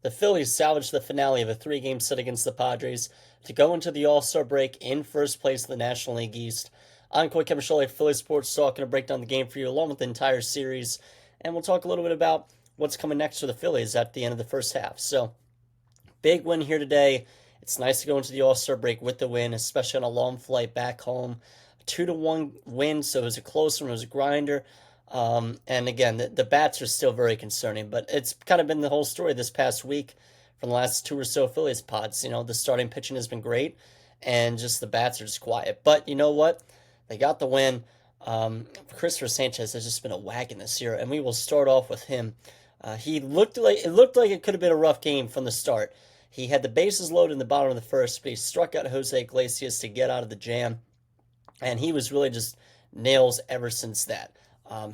The Phillies salvaged the finale of a three-game set against the Padres to go into the All-Star break in first place in the National League East. I'm Coy Camiscioli, Phillies Sports Talk, going to break down the game for you along with the entire series, and we'll talk a little bit about what's coming next for the Phillies at the end of the first half. So, big win here today. It's nice to go into the All-Star break with the win, especially on a long flight back home. A 2-1 win, so it was a close one, it was a grinder. And again, the bats are still very concerning, but it's kind of been the whole story this past week from the last two or so Phillies pods. The starting pitching has been great, and just the bats are just quiet. But you know what? They got the win. Christopher Sanchez has just been a wagon this year, and we will start off with him. He looked like it could have been a rough game from the start. He had the bases loaded in the bottom of the first, but he struck out Jose Iglesias to get out of the jam, and he was really just nails ever since that.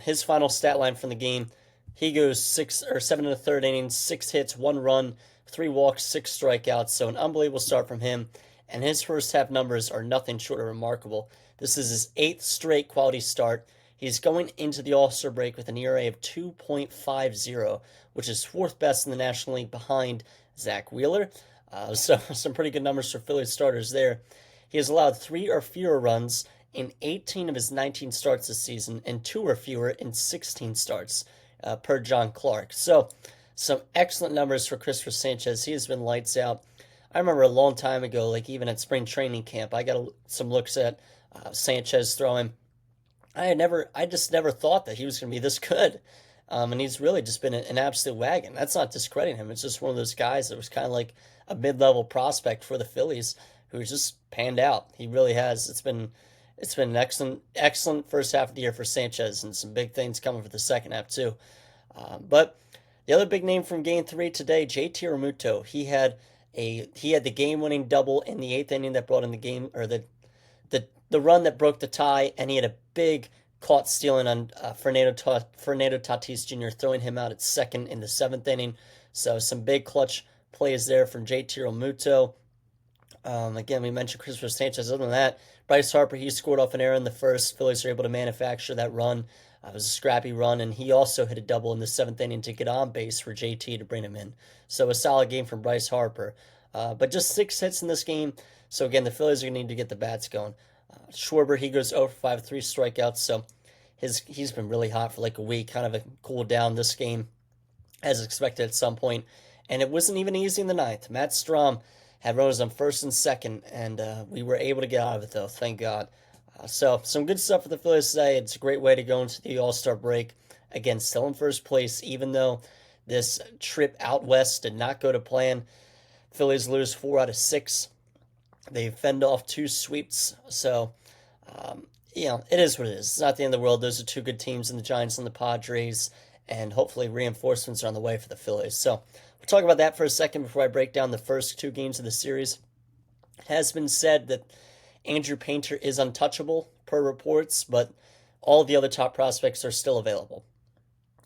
His final stat line from the game, he goes 7 and a third innings, 6 hits, 1 run, 3 walks, 6 strikeouts. So an unbelievable start from him, and his first half numbers are nothing short of remarkable. This is his 8th straight quality start. He's going into the All-Star break with an ERA of 2.50, which is 4th best in the National League behind Zach Wheeler. So some pretty good numbers for Phillies starters there. He has allowed 3 or fewer runs in 18 of his 19 starts this season and 2 or fewer in 16 starts, per John Clark. So some excellent numbers for Christopher Sanchez. He has been lights out. I remember a long time ago, like even at spring training camp, I got some looks at Sanchez throwing. I just never thought that he was going to be this good. And he's really just been an absolute wagon. That's not discrediting him. It's just one of those guys that was kind of like a mid-level prospect for the Phillies who's just panned out. He really has. It's been an excellent first half of the year for Sanchez, and some big things coming for the second half too. But the other big name from Game 3 today, JT Realmuto. He had the game-winning double in the 8th inning that brought in the game, or the run that broke the tie, and he had a big caught stealing on Fernando Tatis Jr., throwing him out at second in the 7th inning. So some big clutch plays there from JT Realmuto. Again, we mentioned Christopher Sanchez. Other than that, Bryce Harper, he scored off an error in the first. Phillies were able to manufacture that run. It was a scrappy run, and he also hit a double in the 7th inning to get on base for JT to bring him in. So a solid game from Bryce Harper. But just 6 hits in this game. So again, the Phillies are going to need to get the bats going. Schwarber, he goes 0 for 5, 3 strikeouts. So he's been really hot for like a week, kind of a cool down this game, as expected at some point. And it wasn't even easy in the 9th. Matt Strahm had runners on first and second, and we were able to get out of it, though, thank God. So some good stuff for the Phillies today. It's a great way to go into the All-Star break. Again, still in first place, even though this trip out west did not go to plan. Phillies lose 4 out of 6. They fend off 2 sweeps. So, it is what it is. It's not the end of the world. Those are 2 good teams in the Giants and the Padres, and hopefully reinforcements are on the way for the Phillies. So we'll talk about that for a second before I break down the first 2 games of the series. It has been said that Andrew Painter is untouchable per reports, but all the other top prospects are still available.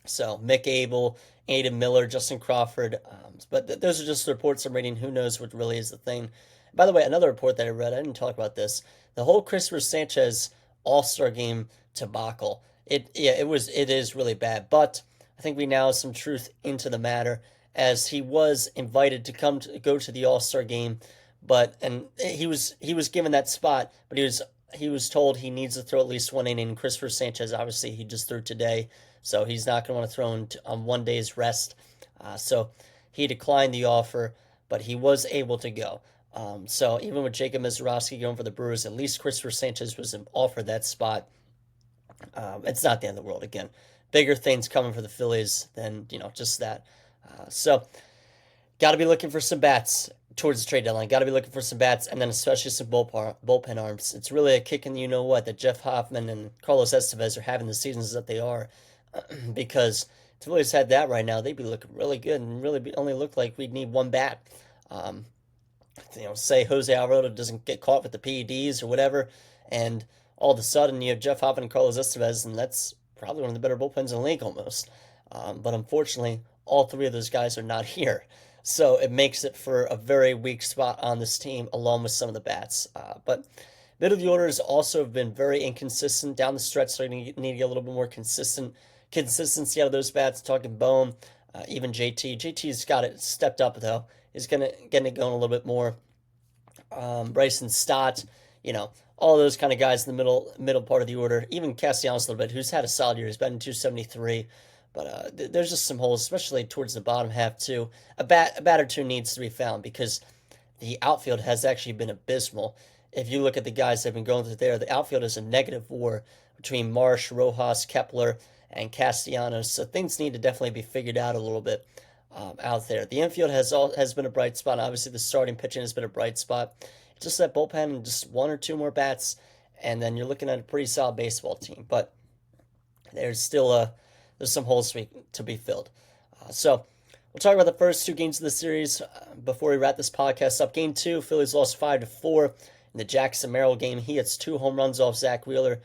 So Mick Abel, Adam Miller, Justin Crawford, but those are just the reports I'm reading. Who knows what really is the thing? By the way, another report that I read, I didn't talk about this. The whole Christopher Sanchez All-Star game debacle. It is really bad, but I think we now have some truth into the matter, as he was invited to go to the All-Star game, and he was given that spot, but he was told he needs to throw at least 1 inning. Christopher Sanchez, obviously, he just threw today, so he's not going to want to throw on 1 day's rest. So he declined the offer, but he was able to go. So even with Jacob Misiorowski going for the Brewers, at least Christopher Sanchez was offered that spot. It's not the end of the world. Again, bigger things coming for the Phillies than just that. So got to be looking for some bats towards the trade deadline. Got to be looking for some bats, and then especially some bullpen arms. It's really a kick in the you-know-what that Jeff Hoffman and Carlos Estevez are having the seasons that they are, because if the Phillies had that right now, they'd be looking really good and really only look like we'd need 1 bat. Say Jose Alvarado doesn't get caught with the PEDs or whatever, and all of a sudden you have Jeff Hoffman and Carlos Estevez, and that's probably one of the better bullpens in the league almost. But unfortunately, all 3 of those guys are not here. So it makes it for a very weak spot on this team, along with some of the bats. But middle of the orders also have been very inconsistent down the stretch, so you need to get a little bit more consistency out of those bats. Talking Bohm, Even JT. JT's got it stepped up, though. He's getting it going a little bit more. Bryson Stott, all those kind of guys in the middle part of the order. Even Castellanos a little bit, who's had a solid year. He's batting 273. But there's just some holes, especially towards the bottom half, too. A bat or two needs to be found because the outfield has actually been abysmal. If you look at the guys that have been going through there, the outfield is a negative war between Marsh, Rojas, Kepler, and Castellanos. So things need to definitely be figured out a little bit out there. The infield has been a bright spot. Obviously, the starting pitching has been a bright spot. Just that bullpen and just one or two more bats, and then you're looking at a pretty solid baseball team. But there's still there's some holes to be filled. So we'll talk about the first two games of the series before we wrap this podcast up. Game 2, Phillies lost 5-4 in the Jackson Merrill game. He hits 2 home runs off Zach Wheeler.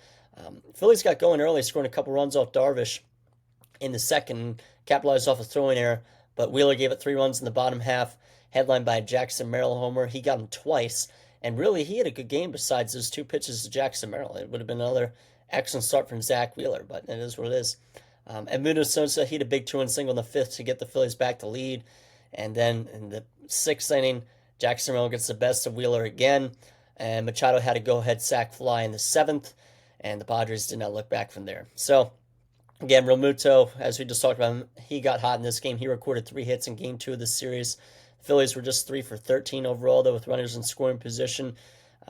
Phillies got going early, scoring a couple runs off Darvish in the second, capitalized off a throwing error, but Wheeler gave it 3 runs in the bottom half, headlined by a Jackson Merrill homer. He got him twice, and really he had a good game besides those 2 pitches to Jackson Merrill. It would have been another excellent start from Zach Wheeler, but it is what it is. Edmundo Sosa, he had a big 2-run single in the 5th to get the Phillies back to lead, and then in the 6th inning, Jackson Merrill gets the best of Wheeler again, and Machado had a go-ahead sac fly in the 7th, and the Padres did not look back from there. So, again, Realmuto, as we just talked about, he got hot in this game. He recorded 3 hits in Game 2 of this series. The Phillies were just 3 for 13 overall, though, with runners in scoring position,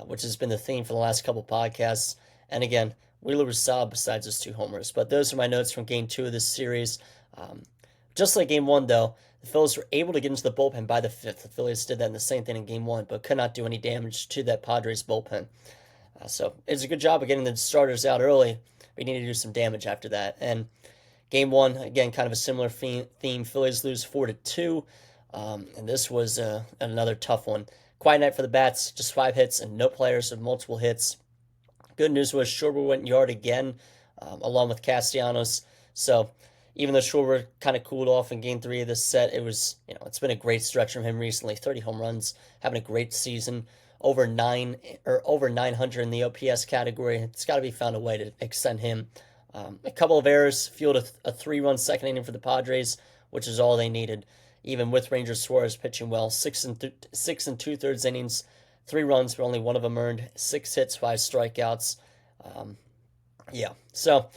which has been the theme for the last couple podcasts. And again, Wheeler was solid besides his 2 homers. But those are my notes from Game 2 of this series. Just like Game 1, though, the Phillies were able to get into the bullpen by the 5th. The Phillies did that in the same thing in Game 1, but could not do any damage to that Padres bullpen. So it's a good job of getting the starters out early. We need to do some damage after that. And Game 1, again, kind of a similar theme. Phillies lose 4-2. And this was another tough one. Quiet night for the bats, just 5 hits and no players with multiple hits. Good news was Schwarber went yard again, along with Castellanos. So even though Schwarber kind of cooled off in Game 3 of this set, it was, it's been a great stretch from him recently. 30 home runs, having a great season. Over 900 in the OPS category. It's got to be found a way to extend him. A couple of errors, fueled a 3-run second inning for the Padres, which is all they needed. Even with Ranger Suarez pitching well, 6 and 2/3 innings, 3 runs, but only 1 of them earned, 6 hits, 5 strikeouts. So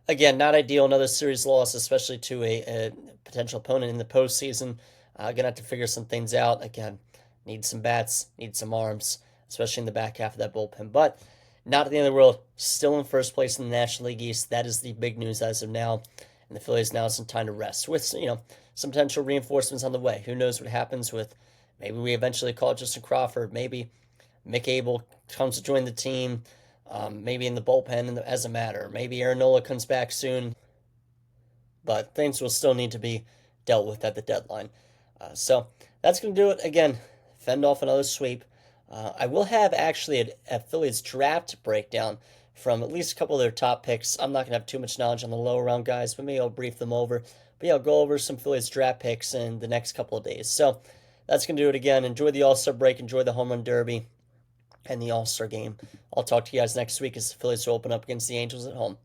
again, not ideal. Another series loss, especially to a potential opponent in the postseason. Gonna have to figure some things out. Again, need some bats, need some arms, especially in the back half of that bullpen. But not at the end of the world. Still in first place in the National League East. That is the big news as of now. And the Phillies now have some time to rest with, some potential reinforcements on the way. Who knows what happens with, maybe we eventually call Justin Crawford. Maybe Mick Abel comes to join the team. Maybe in the bullpen as a matter. Maybe Aaron Nola comes back soon. But things will still need to be dealt with at the deadline. So that's going to do it. Again, fend off another sweep. I will have actually a Phillies draft breakdown from at least a couple of their top picks. I'm not going to have too much knowledge on the lower round guys, but maybe I'll brief them over. But yeah, I'll go over some Phillies draft picks in the next couple of days. So that's going to do it again. Enjoy the All-Star break. Enjoy the Home Run Derby and the All-Star game. I'll talk to you guys next week as the Phillies will open up against the Angels at home.